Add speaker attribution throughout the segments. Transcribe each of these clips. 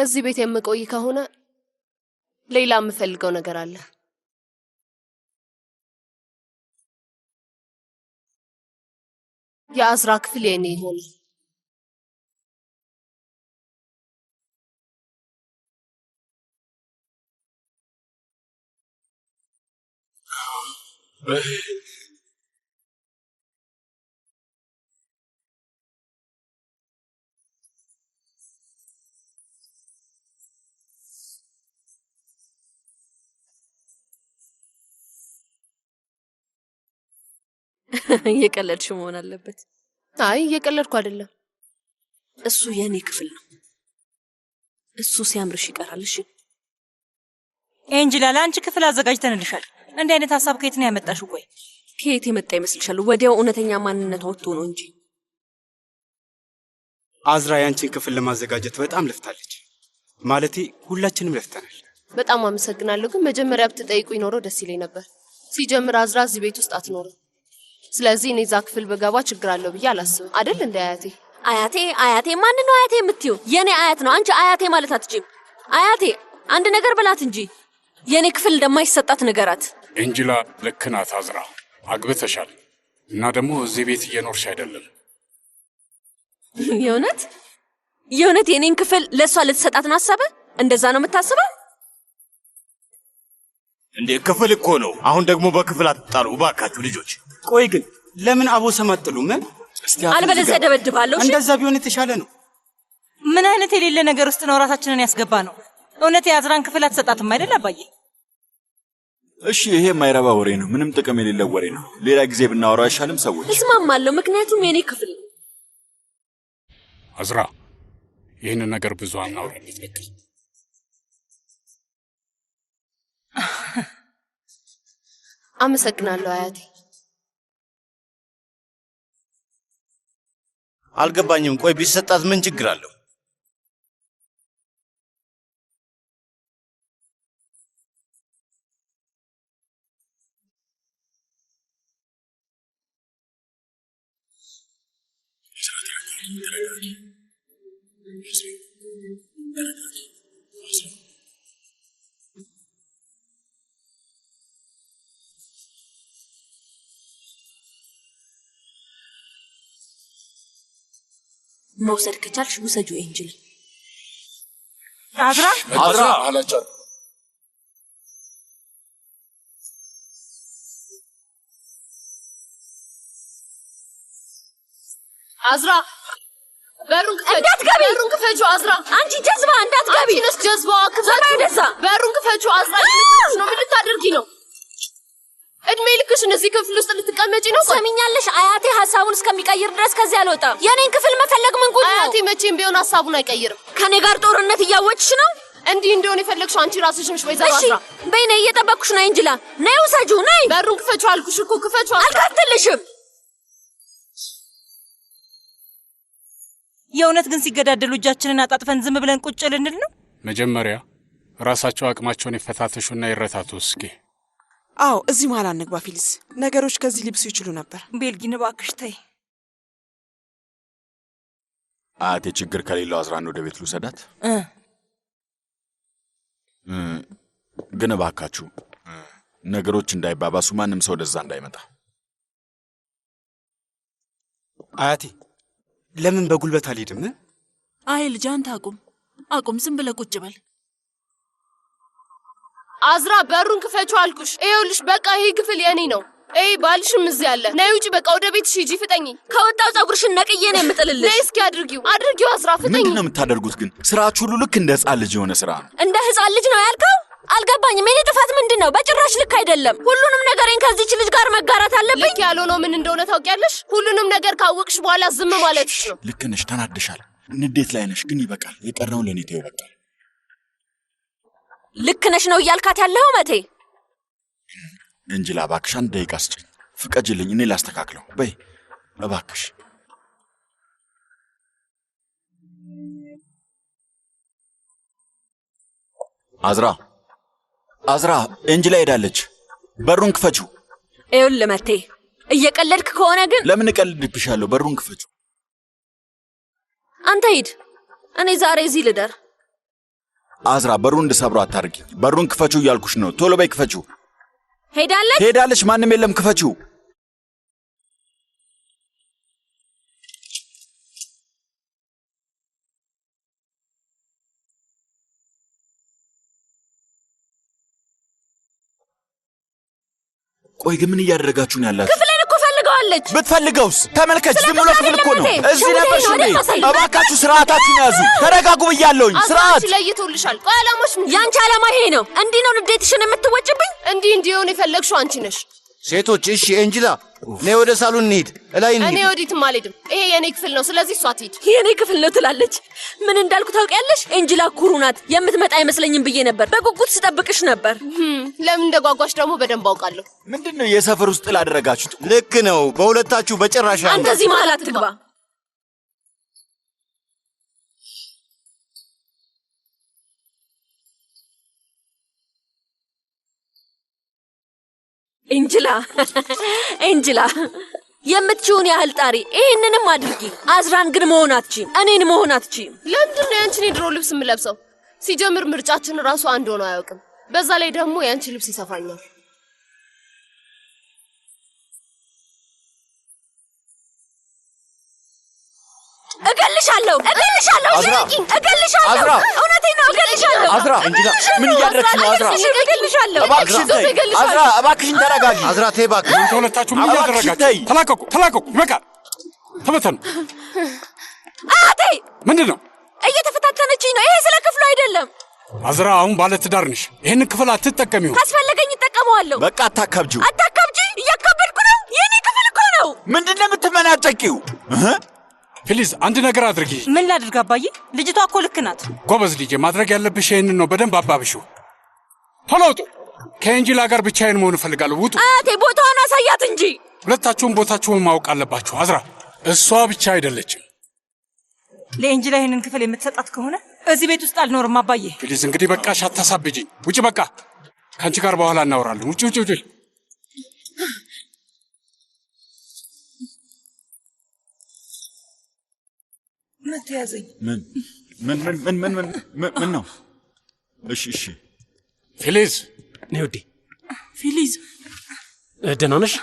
Speaker 1: እዚህ ቤት የምቆይ ከሆነ ሌላ የምፈልገው ነገር አለ። የአዝራ ክፍል የኔ ይሆን።
Speaker 2: እየቀለድሽ መሆን አለበት።
Speaker 1: አይ እየቀለድኩ አይደለም።
Speaker 2: እሱ የኔ ክፍል ነው። እሱ ሲያምርሽ ይቀራል። እሺ
Speaker 3: ኤንጅላ፣ ለአንቺ ክፍል አዘጋጅተንልሻል። እንዲህ አይነት ሐሳብ ከየት ነው ያመጣሽው? ቆይ
Speaker 2: ከየት የመጣ ይመስልሻል? ወዲያው እውነተኛ ማንነት ወጥቶ ነው እንጂ።
Speaker 4: አዝራ ያንቺን ክፍል ለማዘጋጀት በጣም ለፍታለች። ማለቴ ሁላችንም ለፍተናል።
Speaker 1: በጣም አመሰግናለሁ። ግን መጀመሪያ ብትጠይቁኝ ኖሮ ደስ ይለኝ ነበር። ሲጀምር አዝራ እዚህ ቤት ውስጥ አትኖርም። ስለዚህ እኔ እዛ ክፍል በገባ ችግር አለው ብዬ አላስብም። አይደል እንደ አያቴ።
Speaker 2: አያቴ ማን ነው አያቴ የምትይው? የኔ አያት ነው። አንቺ አያቴ ማለት አትችይም። አያቴ አንድ ነገር ብላት እንጂ የኔ ክፍል እንደማይሰጣት ነገራት።
Speaker 5: ኤንጅላ ልክ ናት። አዝራ አግብተሻል እና ደግሞ እዚህ ቤት እየኖርሽ አይደለም።
Speaker 2: የእውነት የኔን ክፍል ለእሷ ልትሰጣት ነው ሀሳብ? እንደዛ ነው የምታስበው?
Speaker 6: እንዴ ክፍል እኮ ነው። አሁን ደግሞ በክፍል አትጣሉ እባካችሁ ልጆች።
Speaker 4: ቆይ ግን ለምን አቦሰም አትሉም?
Speaker 2: አልበለዚያ ደበድባለሁ።
Speaker 4: እንደዛ ቢሆን የተሻለ ነው።
Speaker 3: ምን አይነት የሌለ ነገር ውስጥ ነው ራሳችንን ያስገባ ነው? እውነት የአዝራን ክፍል አትሰጣትም አይደል አባዬ?
Speaker 6: እሺ ይሄ የማይረባ ወሬ ነው። ምንም ጥቅም የሌለው ወሬ ነው። ሌላ ጊዜ ብናወራው አይሻልም? ሰዎች
Speaker 2: እስማማለሁ፣ ምክንያቱም የኔ ክፍል።
Speaker 5: አዝራ ይህንን ነገር ብዙ አናውራበት። ልክ
Speaker 1: አመሰግናለሁ አያቴ።
Speaker 6: አልገባኝም። ቆይ ቢሰጣት ምን ችግር አለው?
Speaker 2: መውሰድ ከቻልሽ ውሰጁ ኤንጅል።
Speaker 3: አዝራ
Speaker 5: አላቻት።
Speaker 1: አዝራ በሩን ክፈቹ።
Speaker 2: እንዳትገቢ!
Speaker 1: በሩን ክፈቹ አዝራ።
Speaker 2: አንቺ ጀዝባ እንዳትገቢ!
Speaker 1: አንቺ ነሽ ጀዝባዋ። ክፈቹ
Speaker 2: ደሳ!
Speaker 1: በሩን ክፈቹ አዝራ። ምን ልታደርጊ ነው? እድሜ ልክሽን እዚህ ክፍል ውስጥ ልትቀመጪ ነው?
Speaker 2: ሰሚኛለሽ? አያቴ ሐሳቡን እስከሚቀይር ድረስ ከዚህ አልወጣም። የኔን ክፍል መፈለግ ምን ጉድ ነው?
Speaker 1: አያቴ መቼም ቢሆን ሐሳቡን አይቀይርም።
Speaker 2: ከኔ ጋር ጦርነት እያወጭሽ ነው?
Speaker 1: እንዲህ እንደሆነ የፈለግሽው አንቺ ራስሽ ነሽ ወይዘሮ አዝራ።
Speaker 2: በይ ነይ፣ እየጠበቅኩሽ ነው ኤንጅላ። ነይ ውሰጁ፣ ነይ።
Speaker 1: በሩን ክፈቹ አልኩሽ እኮ ክፈቹ አዝራ።
Speaker 2: አልከፍትልሽም።
Speaker 3: የእውነት ግን ሲገዳደሉ እጃችንን አጣጥፈን ዝም ብለን ቁጭ ልንል ነው?
Speaker 5: መጀመሪያ ራሳቸው አቅማቸውን ይፈታተሹና ይረታቱ እስኪ።
Speaker 7: አዎ እዚህ መሃል አንግባ ፊሊስ። ነገሮች ከዚህ ሊብሱ ይችሉ ነበር።
Speaker 3: ቤልጊን እባክሽ ተይ።
Speaker 6: አያቴ ችግር ከሌለው አዝራን ወደ ቤት ልውሰዳት። ግን እባካችሁ ነገሮች እንዳይባባሱ ማንም ሰው ወደዛ እንዳይመጣ።
Speaker 4: አያቴ ለምን በጉልበት አልሄድም?
Speaker 8: አይ ልጅ አንተ አቁም፣ ዝም ብለህ ቁጭ በል።
Speaker 1: አዝራ በሩን ክፈቹ አልኩሽ። ይኸውልሽ በቃ ይሄ ክፍል የኔ ነው። ባልሽም እዚህ አለ። ነይ ውጪ፣ በቃ ወደ ቤትሽ ሂጂ። ፍጠኝ።
Speaker 2: ከወጣው ፀጉርሽን ነቅዬ ነው የምጥልልሽ።
Speaker 1: ነይ እስኪ አድርጊው አዝራ፣ ፍጠኝ።
Speaker 6: ምንድን ነው የምታደርጉት ግን? ስራችሁ ሁሉ ልክ እንደ ህፃን ልጅ የሆነ ስራ ነው።
Speaker 2: እንደ ህፃን ልጅ ነው ያልከው? አልገባኝም። የኔ ጥፋት ምንድን ነው? በጭራሽ ልክ አይደለም። ሁሉንም ነገሬን ከዚህች ልጅ ጋር መጋራት አለብኝ።
Speaker 1: ልክ ያልሆነው ምን እንደሆነ ታውቂያለሽ? ሁሉንም ነገር ካወቅሽ በኋላ ዝም ማለትሽ ነው።
Speaker 6: ልክ ነሽ፣ ተናደሻል፣ ንዴት ላይ ነሽ። ግን ይበቃል። የቀረውን ለኔ ተይው በቃ።
Speaker 2: ልክ ነሽ ነው እያልካት ያለው መቴ?
Speaker 6: እንጅላ እባክሽ አንድ ደቂቃ ስጭኝ፣ ፍቀጅልኝ፣ እኔ ላስተካክለው። በይ እባክሽ። አዝራ እንጅላ ሄዳለች። በሩን ክፈችው።
Speaker 2: ይኸውልህ መቴ፣ እየቀለድክ ከሆነ ግን።
Speaker 6: ለምን እቀልድብሻለሁ? በሩን ክፈችው።
Speaker 2: አንተ ሂድ፣ እኔ ዛሬ እዚህ ልደር።
Speaker 6: አዝራ በሩን እንድሰብረው አታርጊ። በሩን ክፈችው እያልኩሽ ነው። ቶሎ በይ ክፈችው።
Speaker 2: ሄዳለች።
Speaker 6: ማንም የለም፣ ክፈችው። ቆይ ግን ምን እያደረጋችሁ ነው ያላችሁ?
Speaker 2: ክፍሌን እኮ ፈልገዋለች።
Speaker 6: ብትፈልገውስ? ተመልከች፣ ዝም ብሎ ክፍል እኮ ነው። እዚህ ነበርሽ እንዴ? እባካችሁ ስርዓታችሁን ያዙ። ተረጋጉ ብያለሁኝ። ስርዓት
Speaker 1: ለይቶልሻል። ቆይ ዓላማሽ ምን?
Speaker 2: ያንቺ ዓላማ ይሄ ነው? እንዲህ ነው ንዴትሽን የምትወጭብኝ?
Speaker 1: እንዲህ እንዲሆን የፈለግሽው አንቺ ነሽ።
Speaker 9: ሴቶች እሺ፣ ኤንጅላ ነይ ወደ ሳሎን እንሂድ። እላይ እንሂድ።
Speaker 1: እኔ ወዲትም አልሄድም። ይሄ የኔ ክፍል ነው። ስለዚህ እሷ ትሂድ።
Speaker 2: የኔ ክፍል ነው ትላለች። ምን እንዳልኩ ታውቂያለሽ? ኤንጅላ ኩሩ ናት። የምትመጣ አይመስለኝም ብዬ ነበር። በጉጉት ስጠብቅሽ ነበር።
Speaker 1: ለምን እንደጓጓሽ ደግሞ በደንብ አውቃለሁ።
Speaker 6: ምንድነው የሰፈር ውስጥ ላደረጋችሁት?
Speaker 9: ልክ ነው። በሁለታችሁ በጭራሽ
Speaker 2: አንተ እዚህ መሀል አትግባ። ኤንጅላ የምትችውን ያህል ጣሪ፣ ይህንንም አድርጊ። አዝራን ግን መሆን አትችይም። እኔን መሆን አትችይም።
Speaker 1: ለምንድን ነው ያንቺን የድሮ ልብስ የምለብሰው? ሲጀምር ምርጫችን ራሱ አንድ ሆኖ አያውቅም። በዛ ላይ ደግሞ ያንቺ ልብስ ይሰፋኛል።
Speaker 2: እገልሻለሁ። እውነቴን ነው። እገልሻለሁ።
Speaker 6: አዝራ ምን እያደረግሽ ነው?
Speaker 2: እገልሻለሁ።
Speaker 6: እባክሽን ተረጋጊ።
Speaker 9: አዝራ ተይ እባክህ።
Speaker 5: እናንተ ሁለታችሁ ምን እያደረጋችሁ? ተላቀቁ። ይበቃል። ተበተኑ።
Speaker 2: አቴ
Speaker 5: ምንድን ነው?
Speaker 2: እየተፈታተነችኝ ነው። ይሄ ስለ ክፍሉ አይደለም።
Speaker 5: አዝራ አሁን ባለ ትዳር ነሽ። ይህንን ክፍል አትጠቀሚው።
Speaker 2: ካስፈለገኝ እጠቀመዋለሁ።
Speaker 6: በቃ አታካብጂው።
Speaker 2: አታካብጂ። እያካበድኩ ነው። የኔ ክፍል እኮ ነው።
Speaker 6: ምንድነው የምትመናጨቂው?
Speaker 5: ፕሊዝ አንድ ነገር አድርጊ።
Speaker 3: ምን ላድርግ አባዬ? ልጅቷ እኮ ልክ ናት።
Speaker 5: ጎበዝ ልጄ፣ ማድረግ ያለብሽ ይህንን ነው። በደንብ አባብሽው። ቶሎ ውጡ። ከኤንጅላ ጋር ብቻዬን መሆን እፈልጋለሁ። ውጡ።
Speaker 2: አያቴ ቦታውን አሳያት እንጂ።
Speaker 5: ሁለታችሁም ቦታችሁን ማወቅ አለባችሁ። አዝራ እሷ ብቻ አይደለችም።
Speaker 3: ለኤንጅላ ይህንን ክፍል የምትሰጣት ከሆነ እዚህ ቤት ውስጥ አልኖርም አባዬ።
Speaker 5: ፕሊዝ እንግዲህ በቃሽ፣ አታሳብጂኝ። ውጭ። በቃ ከአንቺ ጋር በኋላ እናወራለን። ውጭ።
Speaker 3: መተያዘኝ
Speaker 6: ምን ነው? እሺ
Speaker 5: ፊሊዝ
Speaker 10: ነይ ውዴ። ፊሊዝ ደህና ነሽ?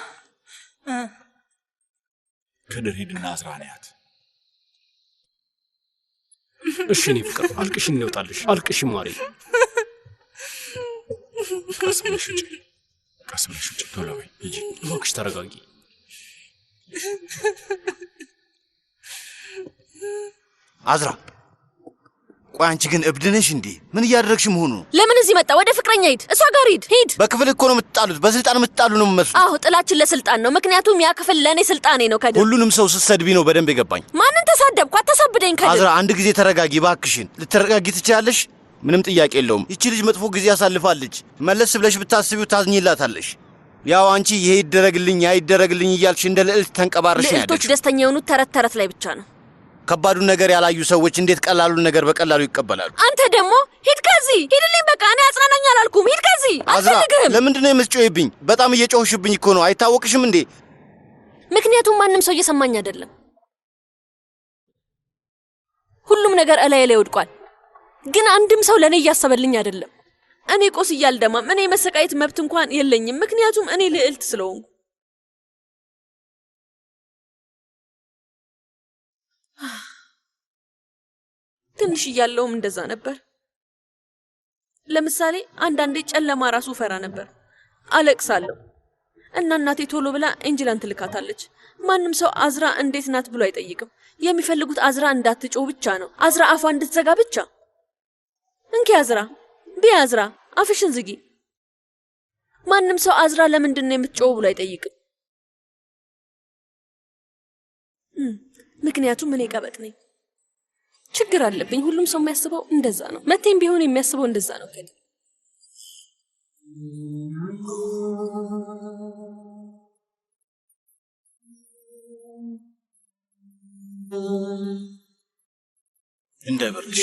Speaker 6: ከድር ሂድና አዝራ ነያት።
Speaker 10: እሺ እኔ ፍቅር አልቅሽ፣ እንወጣልሽ። አልቅሽ ማሪ።
Speaker 6: ቀስ ብለሽ ውጭ። ቶሎ በይ ሂጂ።
Speaker 10: እባክሽ ተረጋጊ።
Speaker 9: አዝራ ቆይ፣ አንቺ ግን እብድ ነሽ እንዴ? ምን እያደረግሽ መሆኑ?
Speaker 2: ለምን እዚህ መጣ? ወደ ፍቅረኛ ሂድ። እሷ ጋር ሂድ።
Speaker 9: በክፍል እኮ ነው የምትጣሉት። በስልጣን የምትጣሉ ነው የምመስሉ።
Speaker 2: አዎ ጥላችን ለስልጣን ነው። ምክንያቱም ያ ክፍል ለእኔ ስልጣኔ ነው። ከድር
Speaker 9: ሁሉንም ሰው ስትሰድቢ ነው በደንብ የገባኝ።
Speaker 2: ማንን ተሳደብኩ? አታሳብደኝ ከድር።
Speaker 9: አዝራ አንድ ጊዜ ተረጋጊ ባክሽን። ልትረጋጊ ትችላለሽ? ምንም ጥያቄ የለውም። ይቺ ልጅ መጥፎ ጊዜ ያሳልፋለች። መለስ ብለሽ ብታስቢው ታዝኝላታለሽ። ያው አንቺ ይሄ ይደረግልኝ ያ ይደረግልኝ እያልሽ እንደ ልዕልት ተንቀባረሽ ነው ያለሽ።
Speaker 2: ልዕልቶች ደስተኛ የሆኑት ተረት ተረት ላይ ብቻ ነው።
Speaker 9: ከባዱን ነገር ያላዩ ሰዎች እንዴት ቀላሉን ነገር በቀላሉ ይቀበላሉ?
Speaker 2: አንተ ደግሞ ሂድ ከዚህ ሂድልኝ። በቃ እኔ አጽናናኝ አላልኩም። ሂድ ከዚህ። አልፈልግህም።
Speaker 9: ለምንድን ነው የምትጮይብኝ? በጣም እየጮህሽብኝ እኮ ነው። አይታወቅሽም እንዴ?
Speaker 2: ምክንያቱም ማንም ሰው እየሰማኝ አይደለም። ሁሉም ነገር እላዬ ላይ ወድቋል። ግን አንድም ሰው ለእኔ እያሰበልኝ አይደለም። እኔ ቆስዬ አልደማም። እኔ መሰቃየት መብት እንኳን የለኝም። ምክንያቱም እኔ ልዕልት ስለሆንኩ። ትንሽ እያለሁም እንደዛ ነበር። ለምሳሌ አንዳንዴ ጨለማ ራሱ ፈራ ነበር። አለቅሳለሁ እና እናቴ ቶሎ ብላ ኤንጅላን ትልካታለች። ማንም ሰው አዝራ እንዴት ናት ብሎ አይጠይቅም። የሚፈልጉት አዝራ እንዳትጮህ ብቻ ነው። አዝራ አፏ እንድትዘጋ ብቻ። እንኪ አዝራ፣ አዝራ አፍሽን ዝጊ። ማንም ሰው አዝራ ለምንድን ነው የምትጮህ ብሎ አይጠይቅም። ምክንያቱም እኔ ቀበጥ ነኝ። ችግር አለብኝ። ሁሉም ሰው የሚያስበው እንደዛ ነው። መቴም ቢሆን የሚያስበው እንደዛ ነው። ከኔ
Speaker 6: እንደበርልሽ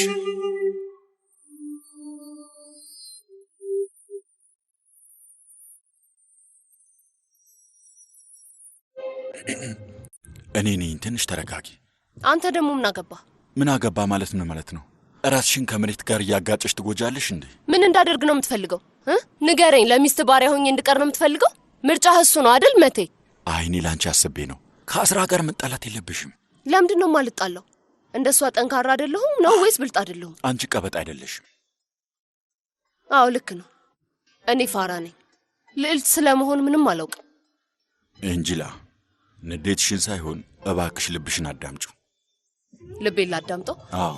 Speaker 6: እኔ ነኝ። ትንሽ ተረጋጊ።
Speaker 1: አንተ ደግሞ ምን አገባ?
Speaker 6: ምን አገባ ማለት ምን ማለት ነው? ራስሽን ከመሬት ጋር እያጋጨሽ ትጎጃለሽ እንዴ?
Speaker 1: ምን እንዳደርግ ነው የምትፈልገው? ንገረኝ። ለሚስት ባሪያ ሆኜ እንድቀር ነው የምትፈልገው? ምርጫ እሱ ነው አይደል መቴ?
Speaker 6: አይ እኔ ላንቺ አስቤ ነው። ከአዝራ ጋር መጣላት የለብሽም።
Speaker 1: ለምንድን ነው የማልጣለው? እንደሷ ጠንካራ አይደለሁም ነው ወይስ ብልጥ አይደለሁም?
Speaker 6: አንቺ ቀበጥ አይደለሽም።
Speaker 1: አዎ ልክ ነው። እኔ ፋራ ነኝ። ልዕልት ስለመሆን ምንም አላውቅም።
Speaker 6: እንጂላ ንዴትሽን ሳይሆን እባክሽ ልብሽን አዳምጪው።
Speaker 1: ልቤን ላዳምጠው?
Speaker 6: አዎ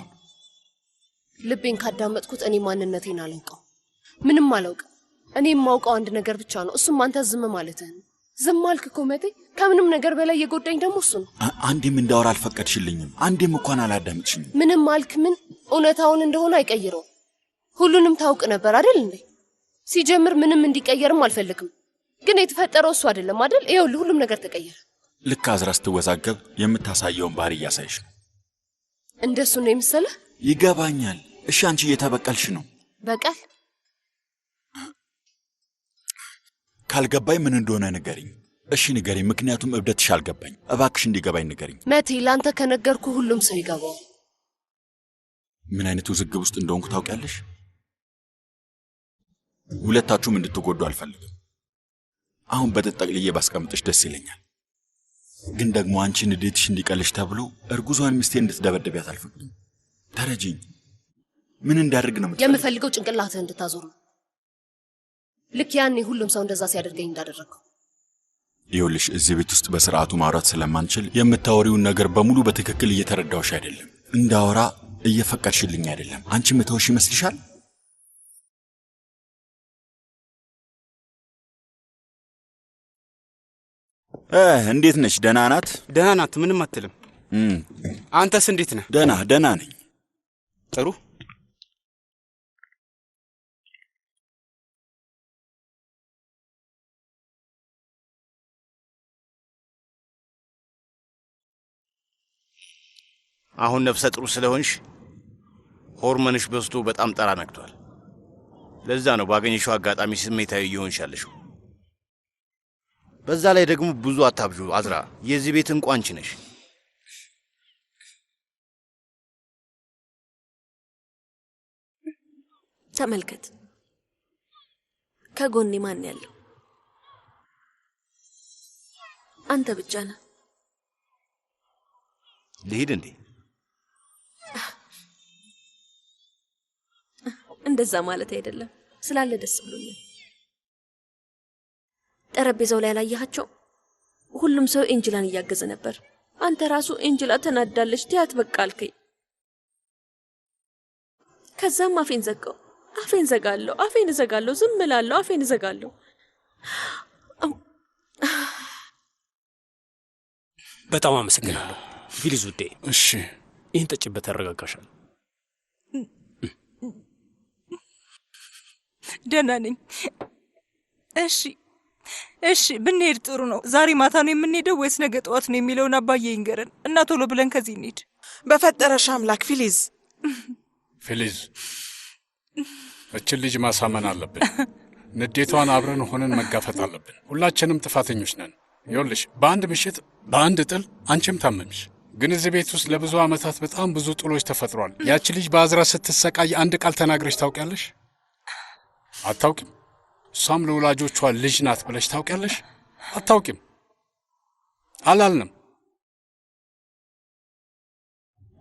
Speaker 1: ልቤን ካዳመጥኩት እኔ ማንነቴን አላውቀው፣ ምንም አላውቅም። እኔ የማውቀው አንድ ነገር ብቻ ነው፣ እሱም አንተ ዝም ማለትህ ነው። ዝም አልክ እኮ መቴ። ከምንም ነገር በላይ የጎዳኝ ደግሞ እሱ ነው።
Speaker 6: አንዴም እንዳወራ አልፈቀድሽልኝም። አንዴም እንኳን አላዳምጥሽኝም።
Speaker 1: ምንም አልክ ምን እውነታውን እንደሆነ አይቀይረውም። ሁሉንም ታውቅ ነበር አይደል እንዴ? ሲጀምር ምንም እንዲቀየርም አልፈልግም። ግን የተፈጠረው እሱ አይደለም አይደል? ይኸውልህ ሁሉም ነገር ተቀየረ።
Speaker 6: ልክ አዝራ ስትወዛገብ የምታሳየውን ባህሪ እያሳይሽ ነው።
Speaker 1: እንደሱ ነው የመሰለህ?
Speaker 6: ይገባኛል። እሺ አንቺ እየተበቀልሽ ነው።
Speaker 1: በቀል?
Speaker 6: ካልገባኝ ምን እንደሆነ ንገሪኝ። እሺ ንገሪኝ፣ ምክንያቱም እብደትሽ አልገባኝ። እባክሽ እንዲገባኝ ንገሪኝ።
Speaker 1: መቴ ለአንተ ከነገርኩ ሁሉም ሰው ይገባዋል።
Speaker 6: ምን አይነት ውዝግብ ውስጥ እንደሆንኩ ታውቂያለሽ? ሁለታችሁም እንድትጎዱ አልፈልግም። አሁን በተጠቅልዬ ባስቀምጥሽ ደስ ይለኛል። ግን ደግሞ አንቺ ንዴትሽ እንዲቀልሽ ተብሎ እርጉዟን ሚስቴ እንድትደበደቢያት አልፈቅድም። ተረጂኝ። ምን እንዳደርግ ነው
Speaker 1: የምፈልገው? ጭንቅላትህ እንድታዞር ነው። ልክ ያኔ ሁሉም ሰው እንደዛ ሲያደርገኝ እንዳደረገው።
Speaker 6: ይኸውልሽ እዚህ ቤት ውስጥ በስርዓቱ ማውራት ስለማንችል የምታወሪውን ነገር በሙሉ በትክክል እየተረዳሁሽ አይደለም። እንዳወራ እየፈቀድሽልኝ አይደለም። አንቺ ምተውሽ ይመስልሻል? እንዴት ነሽ? ደህና ናት?
Speaker 4: ደህና ናት፣ ምንም አትልም። አንተስ እንዴት ነህ?
Speaker 6: ደህና ነኝ።
Speaker 4: ጥሩ።
Speaker 9: አሁን ነፍሰ ጥሩ ስለሆንሽ ሆርሞንሽ በዝቶ በጣም ጠራ ነግቷል። ለዛ ነው ባገኘሽው አጋጣሚ ስሜታዊ እየሆንሽ ያለሽው። በዛ ላይ ደግሞ ብዙ አታብዡ አዝራ። የዚህ ቤት እንቁ አንቺ ነሽ።
Speaker 2: ተመልከት፣ ከጎኔ ማን ያለው? አንተ ብቻ ነህ።
Speaker 9: ልሂድ እንዴ?
Speaker 2: እንደዛ ማለት አይደለም። ስላለ ደስ ብሎኛል። ጠረጴዛው ላይ ያላያቸው ሁሉም ሰው ኤንጅላን እያገዘ ነበር። አንተ ራሱ ኤንጅላ ተናዳለች ትያት በቃ አልከኝ። ከዛም አፌን ዘጋው። አፌን እዘጋለሁ፣ ዝም እላለሁ፣ አፌን እዘጋለሁ።
Speaker 10: በጣም አመሰግናለሁ ፊሊዝ ውዴ።
Speaker 5: እሺ
Speaker 10: ይህን ጠጭበት፣ ያረጋጋሻል።
Speaker 3: ደህና ነኝ። እሺ ብንሄድ ጥሩ ነው። ዛሬ ማታ ነው የምንሄደው ወይስ ነገ ጠዋት ነው የሚለውን አባዬ ይንገረን እና ቶሎ ብለን ከዚህ እንሂድ።
Speaker 7: በፈጠረሽ አምላክ ፊሊዝ።
Speaker 5: እችን ልጅ ማሳመን አለብን። ንዴቷን አብረን ሆነን መጋፈጥ አለብን። ሁላችንም ጥፋተኞች ነን። ይኸውልሽ በአንድ ምሽት በአንድ ጥል አንቺም ታመምሽ። ግን እዚህ ቤት ውስጥ ለብዙ ዓመታት በጣም ብዙ ጥሎች ተፈጥሯል። ያቺ ልጅ በአዝራ ስትሰቃይ አንድ ቃል ተናግረሽ ታውቂያለሽ? አታውቂም። እሷም ለወላጆቿ ልጅ ናት ብለሽ ታውቂያለሽ? አታውቂም። አላልንም።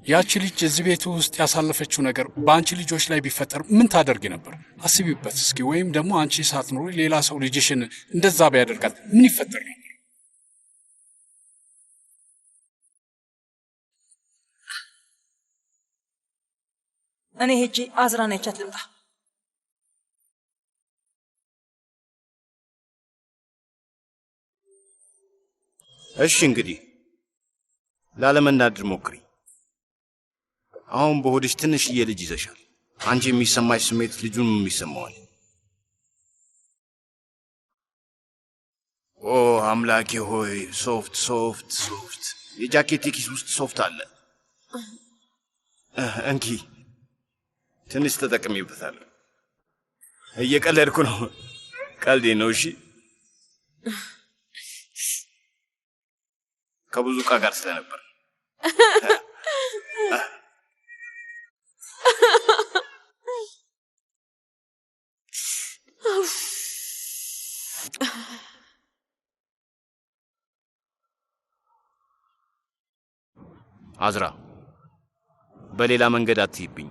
Speaker 5: ያቺ ልጅ እዚህ ቤቱ ውስጥ ያሳለፈችው ነገር በአንቺ ልጆች ላይ ቢፈጠር ምን ታደርጊ ነበር? አስቢበት እስኪ። ወይም ደግሞ አንቺ ሳትኖሪ ሌላ ሰው ልጅሽን እንደዛ ቢያደርጋት ምን ይፈጠር ነበር?
Speaker 3: እኔ ሄጄ አዝራን አይቻት ልምጣ።
Speaker 9: እሺ እንግዲህ ላለመናደድ ሞክሪ። አሁን በሆድሽ ትንሽዬ ልጅ ይዘሻል። አንቺ የሚሰማሽ ስሜት ልጁን የሚሰማዋል። ኦ አምላኬ ሆይ፣ ሶፍት። የጃኬት ኪስ ውስጥ ሶፍት አለ። እንኪ ትንሽ ተጠቅሜበታለሁ። እየቀለድኩ ነው፣ ቀልዴ ነው። እሺ ከብዙ ዕቃ ጋር ስለነበር አዝራ በሌላ መንገድ አትይብኝ።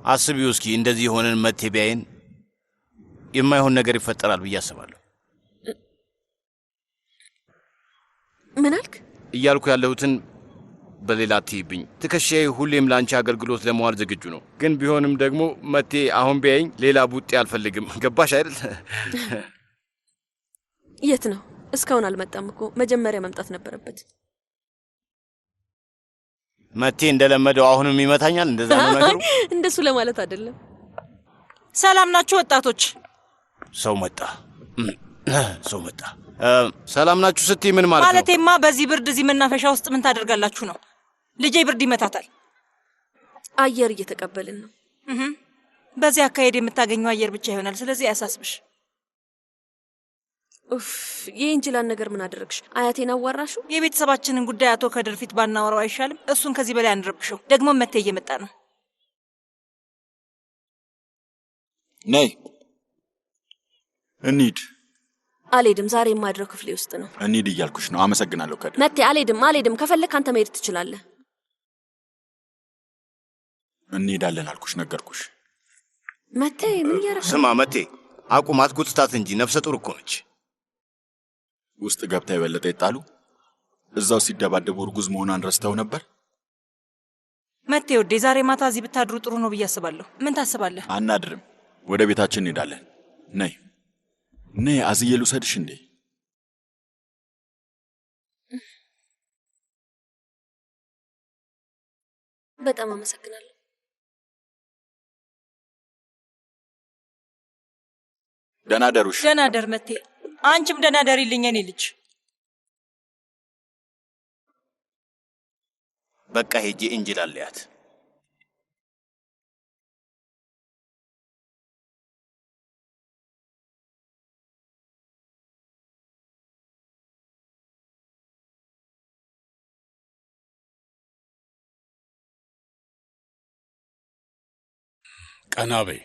Speaker 9: አስቢው እስኪ እንደዚህ የሆነን መቴ ቢያየን የማይሆን ነገር ይፈጠራል ብዬ አስባለሁ።
Speaker 2: ምን አልክ?
Speaker 9: እያልኩ ያለሁትን በሌላ አትይብኝ። ትከሻዬ ሁሌም ለአንቺ አገልግሎት ለመዋል ዝግጁ ነው። ግን ቢሆንም ደግሞ መቴ አሁን ቢያየኝ ሌላ ቡጤ አልፈልግም። ገባሽ አይደል?
Speaker 2: የት ነው? እስካሁን አልመጣም እኮ። መጀመሪያ መምጣት ነበረበት።
Speaker 9: መቴ እንደለመደው አሁንም ይመታኛል። እንደዛ ነው ነገሩ።
Speaker 2: እንደሱ ለማለት አይደለም።
Speaker 3: ሰላም ናችሁ ወጣቶች?
Speaker 9: ሰው መጣ። ሰላም ናችሁ ስትይ ምን ማለት ነው?
Speaker 3: ማለቴማ በዚህ ብርድ እዚህ መናፈሻ ውስጥ ምን ታደርጋላችሁ ነው? ልጄ ብርድ ይመታታል።
Speaker 2: አየር እየተቀበልን ነው።
Speaker 3: በዚህ አካሄድ የምታገኘው አየር ብቻ ይሆናል። ስለዚህ አያሳስብሽ።
Speaker 2: ኡፍ፣ የእንጅላን ነገር ምን አደረግሽ? አያቴን አዋራሹ?
Speaker 3: የቤተሰባችንን ጉዳይ አቶ ከድር ፊት ባናወራው አይሻልም? እሱን ከዚህ በላይ አንረብሸው። ደግሞ መቴ እየመጣ ነው።
Speaker 6: ነይ እንሂድ።
Speaker 2: አልሄድም። ዛሬ የማድረው ክፍሌ ውስጥ ነው።
Speaker 6: እንሂድ እያልኩሽ ነው። አመሰግናለሁ ከድር።
Speaker 2: መቴ አልሄድም። ከፈለክ አንተ መሄድ ትችላለህ።
Speaker 6: እንሄዳለን አልኩሽ፣ ነገርኩሽ።
Speaker 2: መቴ ምን እያደረግሽ?
Speaker 9: ስማ መቴ፣ አቁማት፣ ጉትታት እንጂ ነፍሰ ጡር እኮ ነች።
Speaker 6: ውስጥ ገብታ የበለጠ ይጣሉ። እዛው ሲደባደቡ እርጉዝ መሆኗን ረስተው ነበር።
Speaker 3: መቴ ወዴ፣ ዛሬ ማታ እዚህ ብታድሩ ጥሩ ነው ብዬ አስባለሁ። ምን ታስባለህ?
Speaker 6: አናድርም። ወደ ቤታችን እንሄዳለን። ነይ አዝዬ ልውሰድሽ እንዴ?
Speaker 2: በጣም አመሰግናለሁ።
Speaker 6: ደህና ደሩሽ።
Speaker 3: ደህና ደር መቴ። አንቺም ደህና ደሪልኝ የኔ ልጅ።
Speaker 9: በቃ ሄጄ እንጅል አለያት።
Speaker 5: ቀና በይ።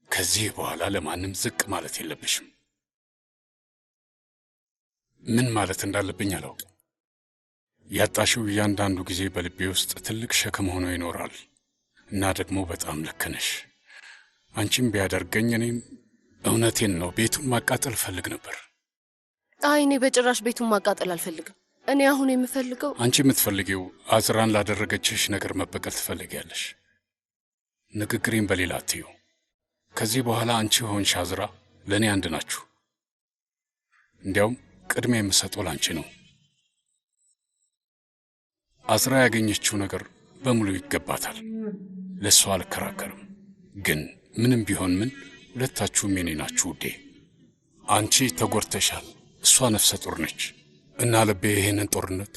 Speaker 5: ከዚህ በኋላ ለማንም ዝቅ ማለት የለብሽም። ምን ማለት እንዳለብኝ አላውቅም። ያጣሽው እያንዳንዱ ጊዜ በልቤ ውስጥ ትልቅ ሸክም ሆኖ ይኖራል እና ደግሞ በጣም ልክ ነሽ። አንቺም ቢያደርገኝ እኔም እውነቴን ነው ቤቱን ማቃጠል ፈልግ ነበር።
Speaker 1: አይ እኔ በጭራሽ ቤቱን ማቃጠል አልፈልግም። እኔ አሁን የምፈልገው
Speaker 5: አንቺ የምትፈልጊው አዝራን ላደረገችሽ ነገር መበቀል ትፈልጊያለሽ። ንግግሬን በሌላ አትዩ። ከዚህ በኋላ አንቺ ሆንሽ አዝራ ለእኔ አንድ ናችሁ። እንዲያውም ቅድሚያ የምሰጠው ላንቺ ነው። አዝራ ያገኘችው ነገር በሙሉ ይገባታል። ለእሷ አልከራከርም። ግን ምንም ቢሆን ምን ሁለታችሁም የኔ ናችሁ ውዴ። አንቺ ተጎድተሻል፣ እሷ ነፍሰ ጡር ነች እና ልቤ ይሄንን ጦርነት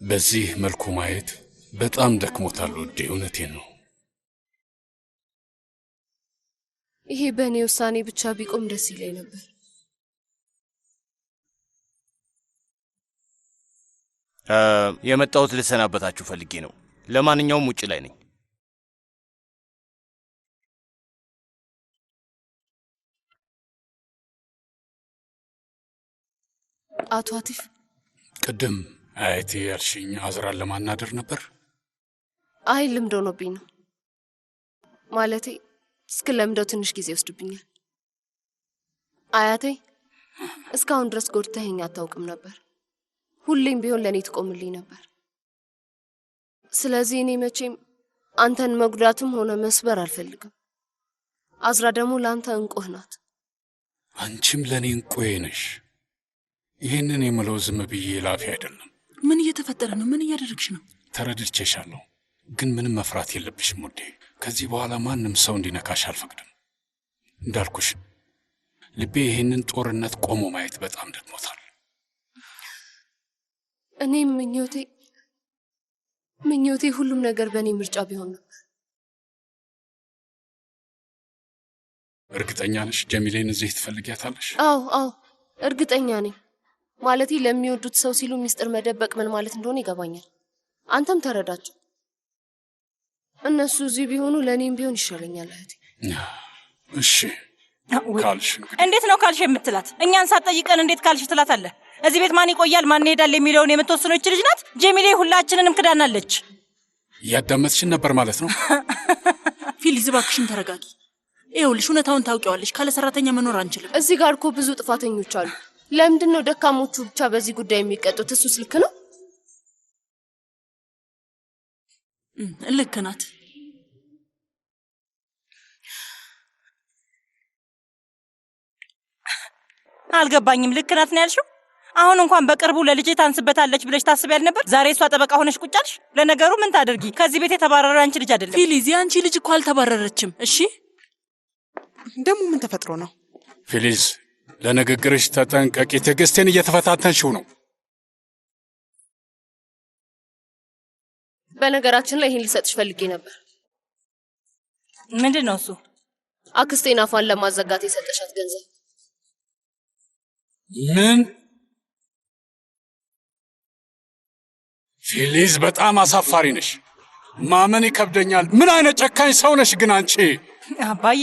Speaker 5: በዚህ መልኩ ማየት በጣም ደክሞታል ውዴ። እውነቴን ነው።
Speaker 1: ይሄ በእኔ ውሳኔ ብቻ ቢቆም ደስ ይለኝ ነበር።
Speaker 9: የመጣሁት ልሰናበታችሁ ፈልጌ ነው። ለማንኛውም ውጭ ላይ ነኝ።
Speaker 1: አቶ አቲፍ፣
Speaker 5: ቅድም አያቴ ያልሽኝ አዝራን ለማናደር ነበር?
Speaker 1: አይ ልምድ ሆኖብኝ ነው። ማለቴ እስክለምደው ትንሽ ጊዜ ይወስድብኛል። አያቴ እስካሁን ድረስ ጎድተኸኝ አታውቅም ነበር። ሁሌም ቢሆን ለእኔ ትቆምልኝ ነበር። ስለዚህ እኔ መቼም አንተን መጉዳትም ሆነ መስበር አልፈልግም። አዝራ ደግሞ ለአንተ እንቁህ ናት።
Speaker 5: አንቺም ለእኔ እንቁዬ ነሽ። ይህንን የምለው ዝም ብዬ ላፊ አይደለም።
Speaker 8: ምን እየተፈጠረ ነው? ምን እያደረግሽ ነው?
Speaker 5: ተረድቼሻለሁ፣ ግን ምንም መፍራት የለብሽም ውዴ። ከዚህ በኋላ ማንም ሰው እንዲነካሽ አልፈቅድም። እንዳልኩሽ ልቤ ይህንን ጦርነት ቆሞ ማየት በጣም ደክሞታል።
Speaker 1: እኔም ምኞቴ ሁሉም ነገር በእኔ ምርጫ ቢሆን ነበር።
Speaker 5: እርግጠኛ ነሽ ጀሚሌን እዚህ ትፈልጊያታለሽ?
Speaker 1: አዎ እርግጠኛ ነኝ። ማለቴ ለሚወዱት ሰው ሲሉ ሚስጥር መደበቅ ምን ማለት እንደሆነ ይገባኛል። አንተም ተረዳቸው። እነሱ እዚህ ቢሆኑ ለእኔም ቢሆን ይሻለኛል እህቴ።
Speaker 5: እሺ ካልሽ
Speaker 3: እንዴት ነው ካልሽ የምትላት? እኛን ሳትጠይቀን እንዴት ካልሽ ትላታለህ? እዚህ ቤት ማን ይቆያል ማን ይሄዳል የሚለውን የምትወስነው እቺ ልጅ ናት። ጀሚሌ ሁላችንንም ክዳናለች።
Speaker 5: ያዳመጥሽን ነበር ማለት ነው።
Speaker 8: ፊሊዝ እባክሽን ተረጋጊ። ይኸውልሽ እውነታውን ታውቂዋለሽ። ካለ ሰራተኛ መኖር አንችልም።
Speaker 1: እዚህ ጋር እኮ ብዙ ጥፋተኞች አሉ። ለምንድን ነው ደካሞቹ ብቻ በዚህ ጉዳይ የሚቀጡት? እሱስ ልክ ነው?
Speaker 8: ልክ ናት።
Speaker 3: አልገባኝም። ልክ ናት ነው ያልሽው? አሁን እንኳን በቅርቡ ለልጄ ታንስበታለች ብለሽ ታስቢያል ነበር። ዛሬ እሷ ጠበቃ ሆነሽ ቁጭ አልሽ። ለነገሩ ምን ታደርጊ? ከዚህ ቤት የተባረረው አንቺ ልጅ አይደለም።
Speaker 8: ፊሊዝ አንቺ ልጅ እኮ አልተባረረችም። እሺ
Speaker 7: ደግሞ ምን ተፈጥሮ ነው?
Speaker 5: ፊሊዝ ለንግግርሽ ተጠንቀቂ። ትዕግስቴን እየተፈታተንሽው ነው።
Speaker 1: በነገራችን ላይ ይሄን ልሰጥሽ ፈልጌ ነበር።
Speaker 3: ምንድን ነው እሱ?
Speaker 1: አክስቴን አፏን ለማዘጋት የሰጠሻት ገንዘብ።
Speaker 5: ምን? ፊሊዝ በጣም አሳፋሪ ነሽ። ማመን ይከብደኛል። ምን አይነት ጨካኝ ሰው ነሽ ግን አንቺ?
Speaker 3: አባዬ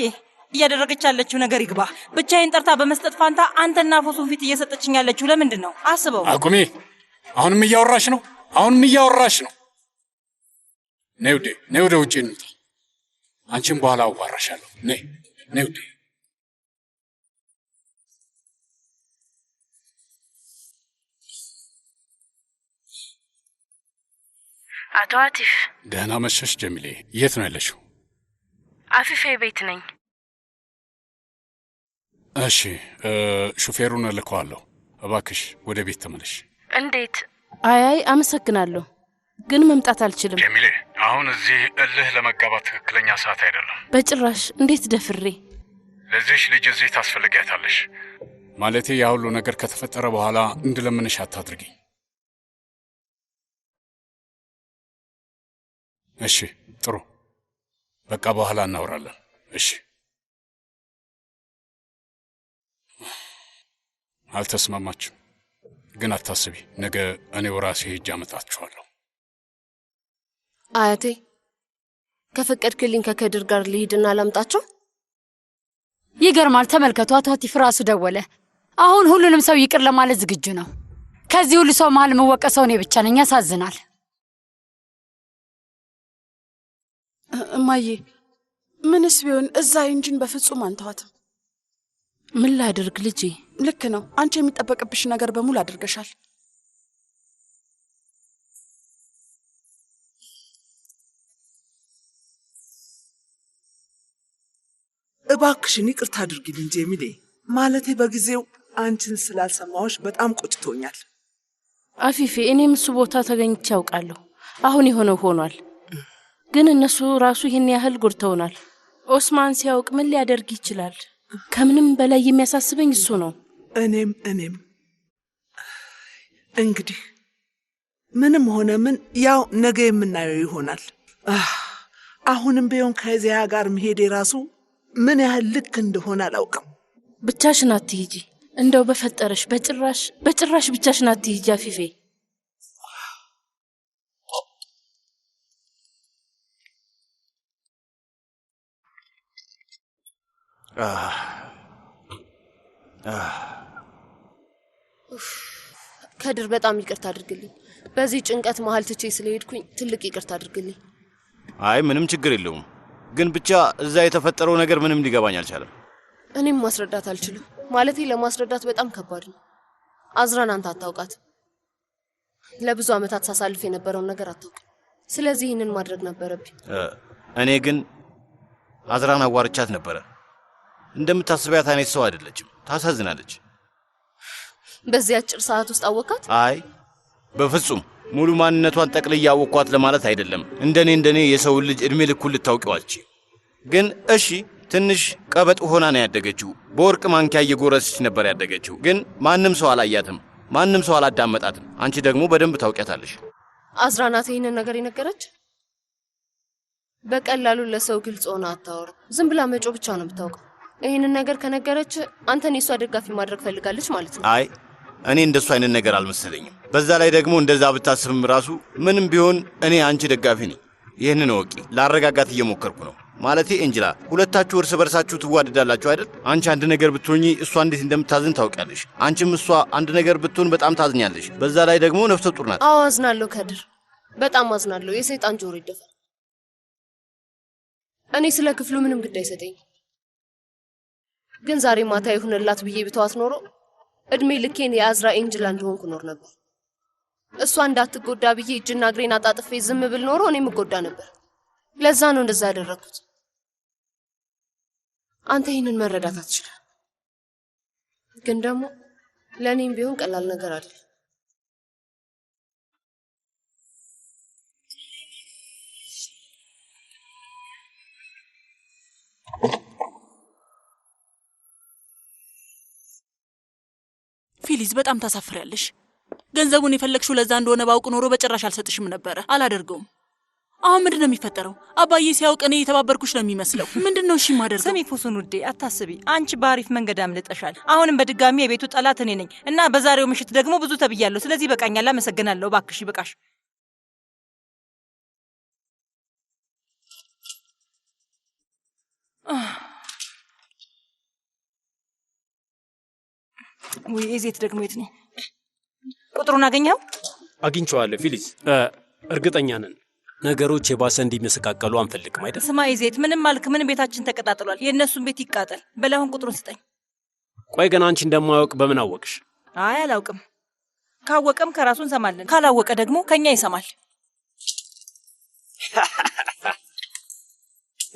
Speaker 3: እያደረገች ያለችው ነገር ይግባ። ብቻዬን ጠርታ በመስጠት ፋንታ አንተና ፎሱን ፊት እየሰጠችኝ ያለችው ለምንድን ነው? አስበው።
Speaker 5: አቁሜ። አሁንም እያወራሽ ነው። ነይ ወደ ውጭ እንውጣ። አንቺን በኋላ አዋራሻለሁ። ነይ ውዴ።
Speaker 11: አቶ አቲፍ።
Speaker 5: ደህና መሸሽ ጀሚሌ። የት ነው ያለሽው?
Speaker 11: አፊፌ ቤት ነኝ።
Speaker 5: እሺ ሹፌሩን እልከዋለሁ። እባክሽ ወደ ቤት ተመለሽ።
Speaker 11: እንዴት?
Speaker 12: አይ አመሰግናለሁ፣ ግን መምጣት አልችልም።
Speaker 5: ጀሚሌ አሁን እዚህ እልህ ለመጋባት ትክክለኛ ሰዓት አይደለም።
Speaker 12: በጭራሽ። እንዴት ደፍሬ?
Speaker 5: ለዚህሽ ልጅ እዚህ ታስፈልጊያታለሽ። ማለቴ ያ ሁሉ ነገር ከተፈጠረ በኋላ እንድለምንሽ አታድርጊኝ። እሺ ጥሩ፣ በቃ በኋላ እናወራለን። እሺ አልተስማማችሁ ግን አታስቢ፣ ነገ እኔው ራሴ ሄጄ አመጣችኋለሁ።
Speaker 1: አያቴ ከፈቀድክልኝ ከከድር ጋር ልሂድና ላምጣቸው።
Speaker 12: ይገርማል። ተመልከቱ፣ አቶ አቲፍ ራሱ ደወለ። አሁን ሁሉንም ሰው ይቅር ለማለት ዝግጁ ነው። ከዚህ ሁሉ ሰው መሀል የምወቀሰው እኔ ብቻ ነኝ። ያሳዝናል።
Speaker 7: እማዬ ምንስ ቢሆን እዛ ኢንጂን በፍጹም አንተዋትም።
Speaker 12: ምን ላድርግ ልጄ?
Speaker 7: ልክ ነው። አንቺ የሚጠበቅብሽ ነገር በሙሉ አድርገሻል።
Speaker 13: እባክሽን ይቅርታ አድርጊልኝ ጀሚሌ። ማለቴ በጊዜው አንቺን ስላልሰማሁሽ በጣም ቆጭቶኛል።
Speaker 12: አፊፌ፣ እኔም እሱ ቦታ ተገኝቼ ያውቃለሁ። አሁን የሆነው ሆኗል። ግን እነሱ ራሱ ይህን ያህል ጎድተውናል። ኦስማን ሲያውቅ ምን ሊያደርግ ይችላል? ከምንም በላይ የሚያሳስበኝ እሱ ነው።
Speaker 13: እኔም እንግዲህ ምንም ሆነ ምን ያው ነገ የምናየው ይሆናል። አሁንም ቢሆን ከዚያ ጋር መሄዴ ራሱ ምን ያህል ልክ እንደሆነ አላውቅም።
Speaker 12: ብቻሽን አትሂጂ፣ እንደው በፈጠረሽ በጭራሽ ብቻሽን አትሂጂ አፊፌ።
Speaker 1: ከድር በጣም ይቅርታ አድርግልኝ። በዚህ ጭንቀት መሀል ትቼ ስለሄድኩኝ ትልቅ ይቅርታ አድርግልኝ።
Speaker 9: አይ ምንም ችግር የለውም። ግን ብቻ እዛ የተፈጠረው ነገር ምንም ሊገባኝ አልቻለም።
Speaker 1: እኔም ማስረዳት አልችልም። ማለቴ ለማስረዳት በጣም ከባድ ነው። አዝራን አንተ አታውቃት። ለብዙ ዓመታት ሳሳልፍ የነበረውን ነገር አታውቅም። ስለዚህ ይህንን ማድረግ ነበረብኝ።
Speaker 9: እኔ ግን አዝራን አዋርቻት ነበረ። እንደምታስቢያት አይነት ሰው አይደለችም። ታሳዝናለች።
Speaker 1: በዚህ አጭር ሰዓት ውስጥ አወቃት?
Speaker 9: አይ በፍጹም ሙሉ ማንነቷን ጠቅልዬ አወቅኳት ለማለት አይደለም። እንደኔ የሰው ልጅ እድሜ ልኩን ልታውቂዋለች። ግን እሺ ትንሽ ቀበጥ ሆና ነው ያደገችው። በወርቅ ማንኪያ እየጎረሰች ነበር ያደገችው። ግን ማንም ሰው አላያትም፣ ማንም ሰው አላዳመጣትም። አንቺ ደግሞ በደንብ ታውቂያታለሽ።
Speaker 1: አዝራ ናት ይህንን ነገር የነገረች? በቀላሉ ለሰው ግልጽ ሆና አታወራም። ዝም ብላ መጮ ብቻ ነው የምታውቀው። ይህንን ነገር ከነገረች አንተን የሷ ደጋፊ ማድረግ ፈልጋለች ማለት ነው።
Speaker 9: አይ እኔ እንደሱ አይነት ነገር አልመሰለኝም። በዛ ላይ ደግሞ እንደዛ ብታስብም ራሱ ምንም ቢሆን እኔ አንቺ ደጋፊ ነኝ። ይህንን ወቂ ላረጋጋት እየሞከርኩ ነው። ማለቴ ኤንጅላ፣ ሁለታችሁ እርስ በርሳችሁ ትዋደዳላችሁ አይደል? አንቺ አንድ ነገር ብትሆኚ እሷ እንዴት እንደምታዝን ታውቂያለሽ። አንቺም እሷ አንድ ነገር ብትሆን በጣም ታዝኛለሽ። በዛ ላይ ደግሞ ነፍሰ ጡር ናት።
Speaker 1: አዎ አዝናለሁ ከድር፣ በጣም አዝናለሁ። የሰይጣን ጆሮ ይደፋል። እኔ ስለ ክፍሉ ምንም ግድ አይሰጠኝም። ግን ዛሬ ማታ ይሁንላት ብዬ ብተዋት ኖሮ እድሜ ልኬን የአዝራ ኤንጅላ እንደሆንኩ ኖር ነበር። እሷ እንዳትጎዳ ብዬ እጅና እግሬን አጣጥፌ ዝም ብል ኖሮ እኔም እጎዳ ነበር። ለዛ ነው እንደዛ ያደረኩት። አንተ ይህንን መረዳት አትችልም። ግን ደግሞ ለእኔም ቢሆን ቀላል ነገር አለ።
Speaker 8: ፊሊዝ በጣም ታሳፍሪያለሽ። ገንዘቡን የፈለግሽው ለዛ እንደሆነ ባውቅ ኖሮ በጭራሽ አልሰጥሽም ነበረ። አላደርገውም። አሁን ምንድን ነው የሚፈጠረው? አባዬ ሲያውቅ እኔ የተባበርኩሽ ነው የሚመስለው። ምንድን ነው እሺ የማደርገው?
Speaker 3: ስሚ ፉሱን ውዴ፣ አታስቢ። አንቺ በአሪፍ መንገድ አምልጠሻል። አሁንም በድጋሚ የቤቱ ጠላት እኔ ነኝ እና በዛሬው ምሽት ደግሞ ብዙ ተብያለሁ። ስለዚህ በቃኛል። አመሰግናለሁ። እባክሽ ይበቃሽ። ወይ እዜት ደግሞ የት ነው? ቁጥሩን አገኘው?
Speaker 10: አግኝቼዋለሁ ፊሊዝ። እርግጠኛ ነን ነገሮች የባሰ እንዲመሰቃቀሉ አንፈልግም አይደል?
Speaker 3: ስማ እዜት፣ ምንም ማልክ ምን ቤታችን ተቀጣጥሏል። የእነሱን ቤት ይቃጠል። በላሁን ቁጥሩን ስጠኝ።
Speaker 10: ቆይ ግን አንቺ እንደማያውቅ በምን አወቅሽ?
Speaker 3: አይ አላውቅም። ካወቀም ከራሱ እንሰማለን፣ ካላወቀ ደግሞ ከኛ ይሰማል።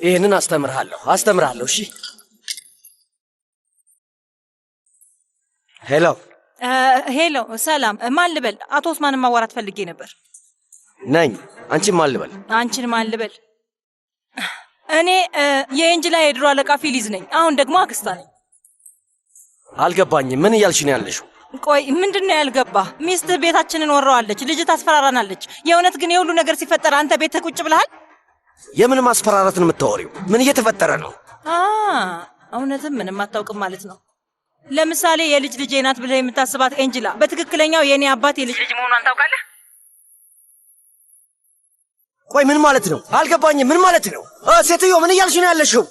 Speaker 14: ይህንን አስተምርሃለሁ። እሺ
Speaker 3: ሄሎ፣ ሰላም። ማን ልበል? አቶ ኡስማንን ማዋራት ፈልጌ ነበር።
Speaker 14: ነኝ። አንቺን ማን ልበል?
Speaker 3: አንቺን ማን ልበል? እኔ የኤንጅላ የድሮ አለቃ ፊሊዝ ነኝ። አሁን ደግሞ አክስታ ነኝ።
Speaker 14: አልገባኝም። ምን እያልሽ ነው ያለሽው?
Speaker 3: ቆይ ምንድነው ያልገባ? ሚስትህ ቤታችንን ወረዋለች፣ ልጅ ታስፈራራናለች። የእውነት ግን የሁሉ ነገር ሲፈጠር አንተ ቤትህ ቁጭ ብለሃል?
Speaker 14: የምን ማስፈራራትን የምታወሪው? ምን እየተፈጠረ ነው?
Speaker 3: እውነትም ምንም አታውቅም ማለት ነው። ለምሳሌ የልጅ ልጄ ናት ብለህ የምታስባት ኤንጅላ በትክክለኛው የኔ አባት የልጅ ልጅ መሆኗን ታውቃለህ?
Speaker 14: ቆይ ምን ማለት ነው? አልገባኝም። ምን ማለት ነው? ሴትዮ ምን እያልሽ ነው ያለሽው?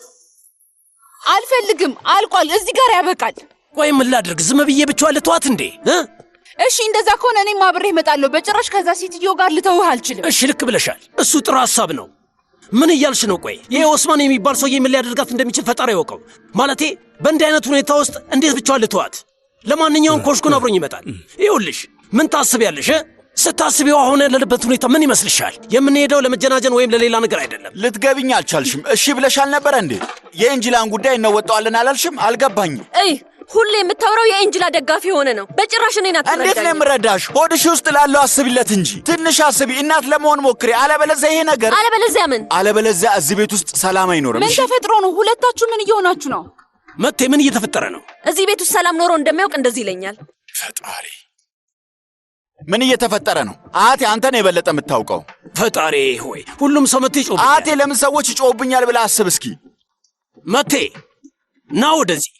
Speaker 15: አልፈልግም። አልቋል። እዚህ ጋር ያበቃል።
Speaker 10: ቆይ ምን ላድርግ? ዝም ብዬ ብቻዋን ልተዋት እንዴ?
Speaker 15: እሺ እንደዛ ከሆነ እኔም አብሬህ እመጣለሁ። በጭራሽ ከዛ ሴትዮ ጋር ልተውህ አልችልም።
Speaker 10: እሺ ልክ ብለሻል። እሱ ጥሩ ሐሳብ ነው። ምን እያልሽ ነው? ቆይ ይሄ ኦስማን የሚባል ሰውዬ ምን ሊያደርጋት እንደሚችል ፈጣሪ ያውቀው። ማለቴ በእንዲህ አይነት ሁኔታ ውስጥ እንዴት ብቻዋን ልተዋት? ለማንኛውም ኮሽኩን አብሮኝ ይመጣል። ይኸውልሽ ምን ታስቢያለሽ? ስታስቢው አሁን ያለንበት ሁኔታ ምን ይመስልሻል? የምንሄደው ለመጀናጀን ወይም ለሌላ ነገር አይደለም።
Speaker 6: ልትገቢኝ አልቻልሽም። እሺ ብለሻል ነበር እንዴ? የኤንጅላን ጉዳይ እንወጣዋለን አላልሽም? አልገባኝም።
Speaker 2: ሁሌ የምታወራው የኤንጅላ ደጋፊ ሆነ ነው። በጭራሽ እኔን አትረዳኝ።
Speaker 6: እንዴት ነው የምረዳሽ? ሆድሽ ውስጥ ላለው አስቢለት እንጂ ትንሽ አስቢ። እናት ለመሆን ሞክሪ። አለበለዚያ ይሄ ነገር አለበለዚያ እዚህ ቤት ውስጥ ሰላም አይኖርም።
Speaker 15: ምን ተፈጥሮ ነው? ሁለታችሁ ምን እየሆናችሁ ነው?
Speaker 10: መቴ ምን እየተፈጠረ ነው?
Speaker 2: እዚህ ቤት ውስጥ ሰላም ኖሮ እንደሚያውቅ እንደዚህ ይለኛል።
Speaker 6: ፈጣሪ ምን እየተፈጠረ ነው? አቴ አንተ ነው የበለጠ የምታውቀው።
Speaker 10: ፈጣሪ ሆይ ሁሉም ሰው መቴ ይጮህ።
Speaker 6: አቴ ለምን ሰዎች ይጮህብኛል ብለህ አስብ እስኪ።
Speaker 10: መቴ ና ወደዚህ።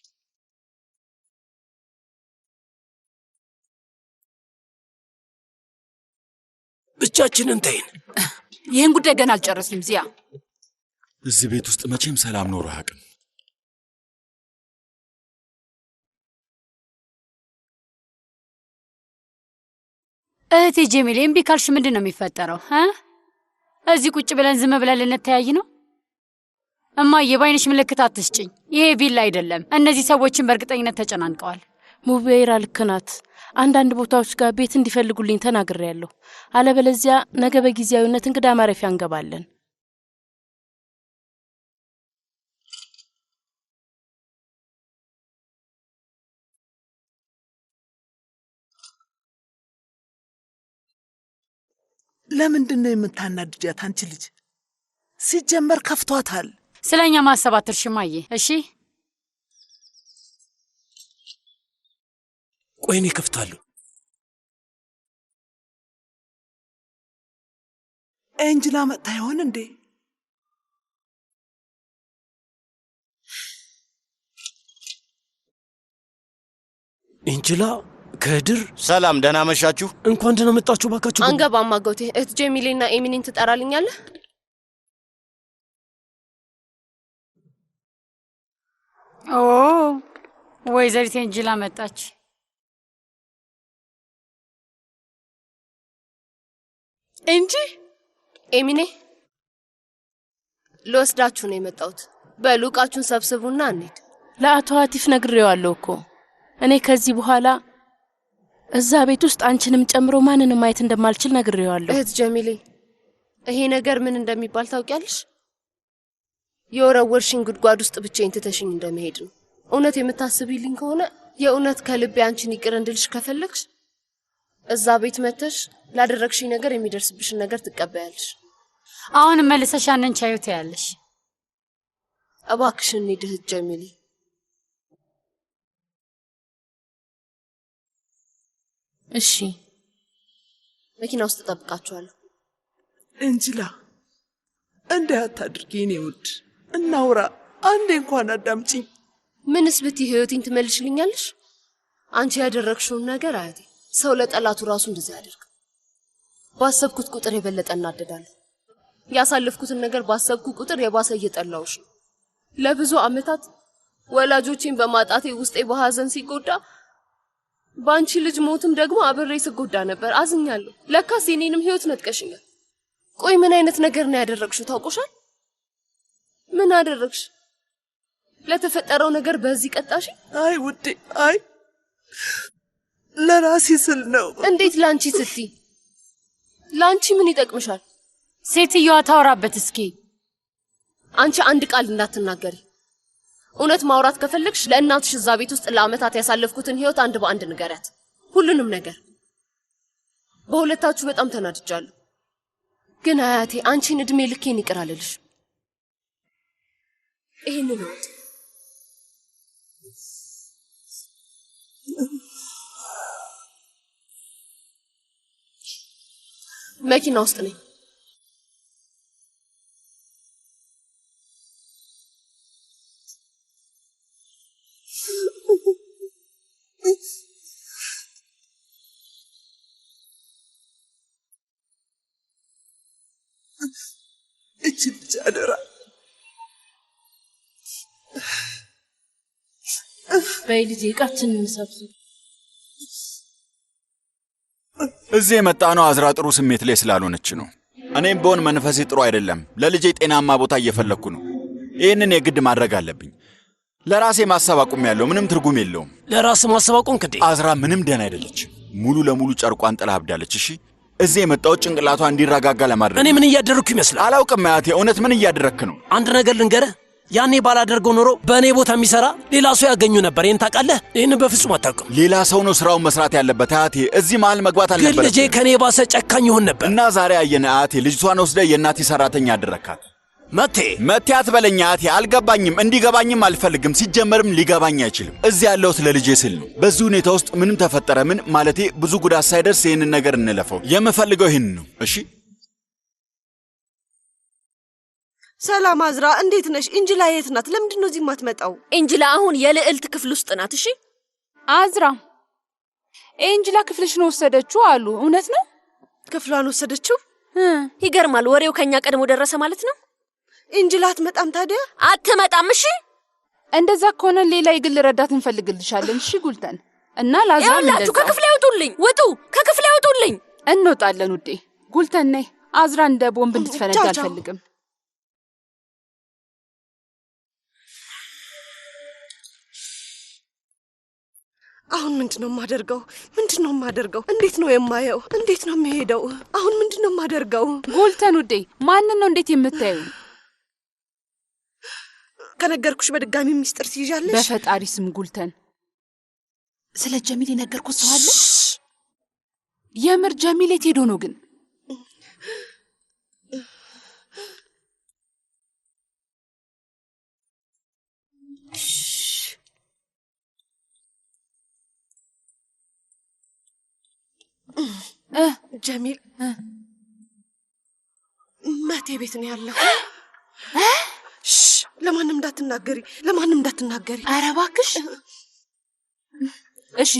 Speaker 10: ብቻችንን ተይን።
Speaker 15: ይህን ጉዳይ ገና አልጨረስንም። ዚያ
Speaker 6: እዚህ ቤት ውስጥ መቼም ሰላም ኖሮ አያውቅም።
Speaker 16: እህቴ ጀሚል፣ እምቢ ካልሽ ምንድን ነው የሚፈጠረው? እዚህ ቁጭ ብለን ዝም ብለን ልንተያይ ነው? እማዬ ባይንሽ ምልክት አትስጭኝ። ይሄ ቪላ አይደለም። እነዚህ ሰዎችን በእርግጠኝነት ተጨናንቀዋል።
Speaker 12: ሙቤራ ልክ ናት። አንዳንድ ቦታዎች ጋር ቤት እንዲፈልጉልኝ ተናግሬያለሁ። አለበለዚያ ነገ በጊዜያዊነት እንግዳ ማረፊያ እንገባለን።
Speaker 13: ለምንድን ነው የምታናድጃት? አንቺ ልጅ ሲጀመር ከፍቷታል።
Speaker 16: ስለኛ ማሰብ አትርሺ እማዬ። እሺ
Speaker 10: ቆይ እኔ እከፍታለሁ።
Speaker 13: ኤንጅላ መጥታ ይሆን እንዴ?
Speaker 10: ኢንጅላ ከድር
Speaker 9: ሰላም፣ ደህና መሻችሁ።
Speaker 10: እንኳን ደህና መጣችሁ። ባካችሁ
Speaker 1: አንገባም አጎቴ። እህት ጀሚሌና ኤሚኒን ትጠራልኛለህ?
Speaker 16: ኦ ወይዘሪት ኢንጅላ መጣች።
Speaker 1: እንጂ ኤሚኔ ልወስዳችሁ ነው የመጣሁት። በሉ ዕቃችሁን ሰብስቡና እንሂድ።
Speaker 12: ለአቶ አቲፍ ነግሬዋለሁ እኮ እኔ ከዚህ በኋላ እዛ ቤት ውስጥ አንቺንም ጨምሮ ማንንም ማየት እንደማልችል ነግሬዋለሁ።
Speaker 1: እህት ጀሚሌ ይሄ ነገር ምን እንደሚባል ታውቂያለሽ? የወረወርሽኝ ጉድጓድ ውስጥ ብቻዬን ትተሽኝ እንደመሄድ ነው። እውነት የምታስቢልኝ ከሆነ የእውነት ከልቤ አንቺን ይቅር እንድልሽ ከፈለግሽ እዛ ቤት መተሽ ላደረግሽኝ ነገር የሚደርስብሽን ነገር ትቀበያለሽ።
Speaker 16: አሁን መልሰሽ ያንን ቻዩ ትያለሽ።
Speaker 1: እባክሽን እንሂድ እህት ጀሚሌ።
Speaker 12: እሺ
Speaker 1: መኪና ውስጥ እጠብቃችኋለሁ።
Speaker 13: እንጅላ እንዲህ አታድርጊ የኔ ውድ፣ እናውራ። አንዴ እንኳን አዳምጪኝ።
Speaker 1: ምንስ ብትይ ህይወቴን ትመልሽልኛለሽ? አንቺ ያደረግሽውን ነገር አያቴ ሰው ለጠላቱ ራሱ እንደዚህ ያደርግ። ባሰብኩት ቁጥር የበለጠ እናደዳለሁ። ያሳለፍኩትን ነገር ባሰብኩ ቁጥር የባሰ እየጠላውሽ ነው። ለብዙ ዓመታት ወላጆቼን በማጣቴ ውስጤ በሐዘን ሲጎዳ፣ ባንቺ ልጅ ሞትም ደግሞ አብሬ ስጎዳ ነበር። አዝኛለሁ። ለካስ የኔንም ህይወት ነጥቀሽኛል። ቆይ ምን አይነት ነገር ነው ያደረግሽው? ታውቆሻል? ምን አደረግሽ? ለተፈጠረው ነገር በዚህ ቀጣሽ?
Speaker 13: አይ ውዴ፣ አይ ለራሴ ስል ነው።
Speaker 1: እንዴት ላንቺ ስትይ? ላንቺ ምን ይጠቅምሻል?
Speaker 16: ሴትዮዋ ታወራበት እስኪ።
Speaker 1: አንቺ አንድ ቃል እንዳትናገሪ። እውነት ማውራት ከፈለግሽ ለእናትሽ እዛ ቤት ውስጥ ለአመታት ያሳለፍኩትን ህይወት አንድ በአንድ ንገሪያት። ሁሉንም ነገር። በሁለታችሁ በጣም ተናድጃለሁ። ግን አያቴ አንቺን እድሜ ልኬን ይቅር አልልሽ። ይሄንን ወጥ መኪና ውስጥ ነኝ።
Speaker 13: እቺ ልጅ አደራ።
Speaker 12: በይ ልጄ ዕቃችንን እንሰብስብ።
Speaker 6: እዚህ የመጣ ነው አዝራ ጥሩ ስሜት ላይ ስላልሆነች ነው። እኔም በሆን መንፈሴ ጥሩ አይደለም። ለልጄ ጤናማ ቦታ እየፈለግኩ ነው። ይህንን የግድ ማድረግ አለብኝ። ለራሴ ማሰብ አቁሜያለሁ። ምንም ትርጉም የለውም።
Speaker 10: ለራስ ማሰብ አቁምክ እንዴ?
Speaker 6: አዝራ ምንም ደህና አይደለችም። ሙሉ ለሙሉ ጨርቋን ጥላ አብዳለች። እሺ እዚህ የመጣው ጭንቅላቷ እንዲረጋጋ ለማድረግ።
Speaker 10: እኔ ምን እያደረግኩ ይመስላል?
Speaker 6: አላውቅም አያቴ። እውነት ምን እያደረግክ ነው?
Speaker 10: አንድ ነገር ልንገርህ። ያኔ ባላደርገው ኖሮ በእኔ ቦታ የሚሰራ ሌላ ሰው ያገኙ ነበር። ይህን ታውቃለህ? ይህን በፍጹም አታውቅም።
Speaker 6: ሌላ ሰው ነው ስራውን መስራት ያለበት አያቴ። እዚህ መሀል መግባት አልነበረም።
Speaker 10: ግን ልጄ ከኔ የባሰ ጨካኝ ይሆን ነበር።
Speaker 6: እና ዛሬ አየን አያቴ። ልጅቷን ወስደ የእናቴ ሰራተኛ አደረካት። መቴ አትበለኝ አያቴ። አልገባኝም። እንዲገባኝም አልፈልግም። ሲጀመርም ሊገባኝ አይችልም። እዚህ ያለሁት ለልጄ ስል ነው። በዚህ ሁኔታ ውስጥ ምንም ተፈጠረ ምን ማለቴ ብዙ ጉዳት ሳይደርስ ይህንን ነገር እንለፈው። የምፈልገው ይህን ነው። እሺ
Speaker 17: ሰላም አዝራ፣ እንዴት ነሽ? እንጅላ የት ናት? ለምንድን ነው እዚህ የማትመጣው?
Speaker 2: እንጅላ አሁን የልዕልት ክፍል ውስጥ ናት። እሺ
Speaker 15: አዝራ፣ እንጅላ ክፍልሽን ወሰደችው አሉ። እውነት ነው?
Speaker 17: ክፍሏን ወሰደችው?
Speaker 2: ይገርማል። ወሬው ከኛ ቀድሞ ደረሰ ማለት ነው።
Speaker 17: እንጅላ አትመጣም ታዲያ?
Speaker 2: አትመጣም። እሺ
Speaker 15: እንደዛ ከሆነ ሌላ የግል ረዳት እንፈልግልሻለን። እሺ ጉልተን እና ላዝራም እንደዛ።
Speaker 2: ያላችሁ ከክፍሌ ውጡልኝ! ውጡ! ከክፍሌ ውጡልኝ!
Speaker 15: እንወጣለን ውዴ። ጉልተን ነይ። አዝራ እንደ ቦምብ እንድትፈነዳ አልፈልግም።
Speaker 17: አሁን ምንድነው የማደርገው? ምንድነው የማደርገው? እንዴት ነው የማየው? እንዴት ነው የምሄደው? አሁን ምንድነው የማደርገው?
Speaker 15: ጉልተን ውዴ፣ ማንን ነው እንዴት የምታየው?
Speaker 17: ከነገርኩሽ በድጋሚ ሚስጥር ትይዣለሽ?
Speaker 15: በፈጣሪ ስም ጉልተን፣ ስለ ጀሚል የነገርኩት ሰው አለ? የምር ጀሚል የት ሄዶ ነው ግን?
Speaker 17: ጀሚል መቴ ቤት ነው ያለው። ለማንም እንዳትናገሪ፣ ለማንም እንዳትናገሪ።
Speaker 15: ኧረ እባክሽ እሺ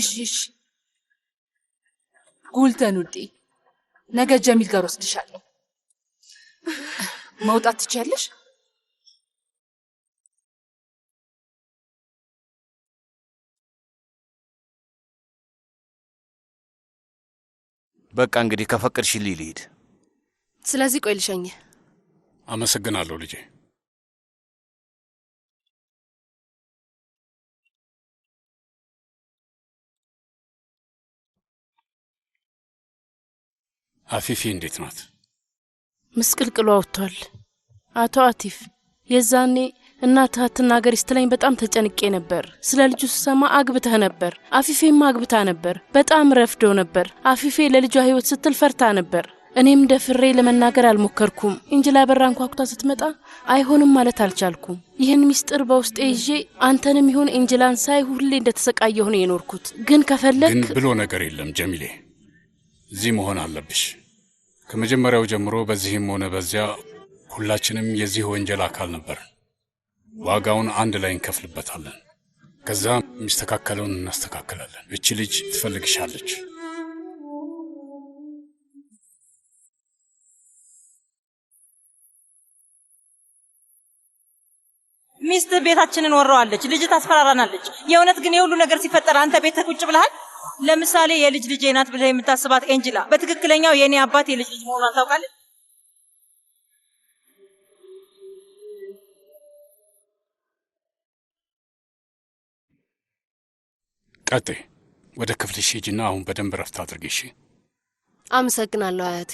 Speaker 15: ጉልተን ውዴ፣ ነገ ጀሚል ጋር ወስድሻለሁ። መውጣት ትችያለሽ?
Speaker 9: በቃ እንግዲህ ከፈቀድሽልኝ ልሂድ።
Speaker 1: ስለዚህ ቆይ ልሸኝ።
Speaker 5: አመሰግናለሁ ልጄ። አፊፊ እንዴት ናት?
Speaker 12: ምስቅልቅሏ ወጥቷል። አቶ አቲፍ የዛኔ እናትህ አትናገሪ ስትለኝ በጣም ተጨንቄ ነበር። ስለ ልጁ ስሰማ አግብተህ ነበር። አፊፌም አግብታ ነበር። በጣም ረፍዶ ነበር። አፊፌ ለልጇ ህይወት ስትል ፈርታ ነበር። እኔም ደፍሬ ለመናገር አልሞከርኩም። እንጅላ በራ አንኳኩታ ስትመጣ አይሆንም ማለት አልቻልኩም። ይህን ሚስጥር በውስጤ ይዤ አንተንም ይሁን እንጅላን ሳይ ሁሌ እንደተሰቃየሁ ነው የኖርኩት። ግን ከፈለክ
Speaker 5: ግን ብሎ ነገር የለም ጀሚሌ፣ እዚህ መሆን አለብሽ። ከመጀመሪያው ጀምሮ በዚህም ሆነ በዚያ ሁላችንም የዚህ ወንጀል አካል ነበር። ዋጋውን አንድ ላይ እንከፍልበታለን። ከዛ የሚስተካከለውን እናስተካክላለን። እቺ ልጅ ትፈልግሻለች።
Speaker 3: ሚስት ቤታችንን ወረዋለች። ልጅ ታስፈራራናለች። የእውነት ግን የሁሉ ነገር ሲፈጠር አንተ ቤት ቁጭ ብለሃል። ለምሳሌ የልጅ ልጄ ናት ብለህ የምታስባት ኤንጅላ በትክክለኛው የኔ አባት የልጅ ልጅ መሆኗን ታውቃለህ?
Speaker 5: ቀጤ ወደ ክፍልሽ ሂጂና አሁን በደንብ ረፍት አድርጊ። እሺ?
Speaker 1: አመሰግናለሁ አያቴ።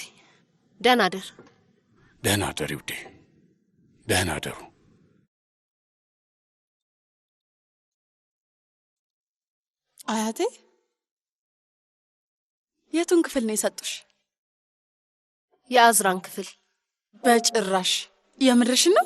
Speaker 1: ደህና ደር።
Speaker 5: ደህና ደሪ ውዴ። ደህና ደሩ።
Speaker 15: አያቴ የቱን ክፍል ነው የሰጡሽ?
Speaker 1: የአዝራን ክፍል።
Speaker 15: በጭራሽ የምርሽ ነው?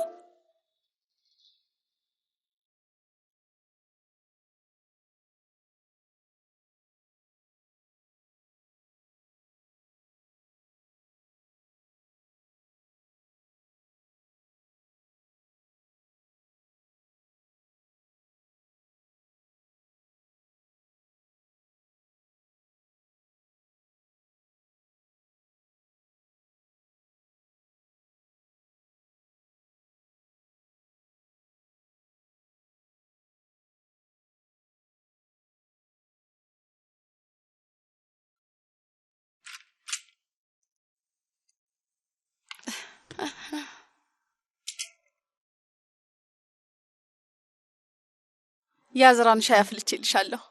Speaker 15: የአዝራን ሻይ አፍልቼልሻለሁ።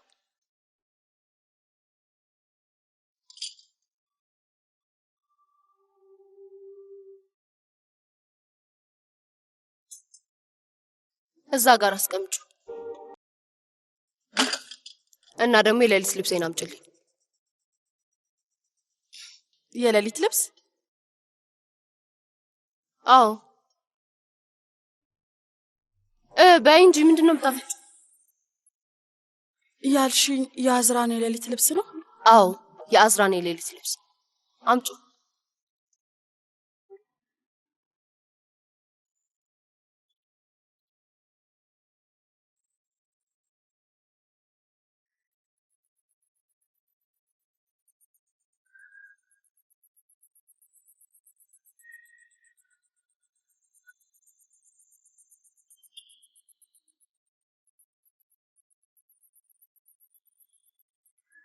Speaker 1: እዛ ጋር አስቀምጩ እና ደግሞ የሌሊት ልብሴን አምጪልኝ።
Speaker 15: የሌሊት ልብስ?
Speaker 1: አዎ። በይ እንጂ ምንድነው የምታፈጭው?
Speaker 15: ያልሽኝ የአዝራን የሌሊት ልብስ ነው?
Speaker 1: አዎ፣ የአዝራን የሌሊት ልብስ አምጪ።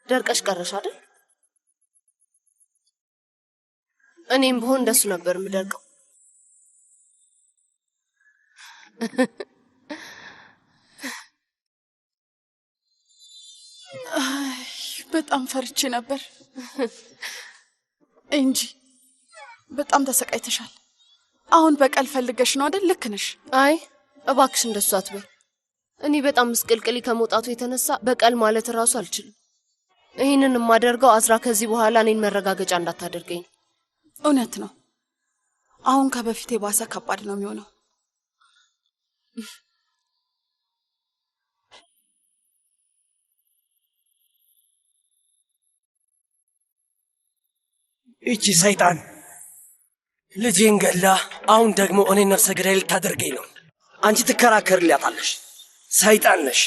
Speaker 1: ደርቀሽ ቀረሽ አይደል? እኔም ብሆን እንደሱ ነበር የምደርቀው።
Speaker 15: በጣም ፈርቼ ነበር እንጂ በጣም ተሰቃይተሻል። አሁን በቀል ፈልገሽ ነው አይደል? ልክ ነሽ።
Speaker 1: አይ እባክሽ እንደሱ አትበይ። እኔ በጣም ምስቅልቅሊ ከመውጣቱ የተነሳ በቀል ማለት እራሱ አልችልም። ይህንን የማደርገው አዝራ ከዚህ በኋላ እኔን መረጋገጫ እንዳታደርገኝ።
Speaker 15: እውነት ነው። አሁን ከበፊት የባሰ ከባድ ነው የሚሆነው።
Speaker 10: ይቺ ሰይጣን ልጄን ገላ አሁን ደግሞ እኔ ነፍሰ ገዳይ ልታደርገኝ ነው። አንቺ ትከራከርላታለሽ። ሰይጣን ነሽ።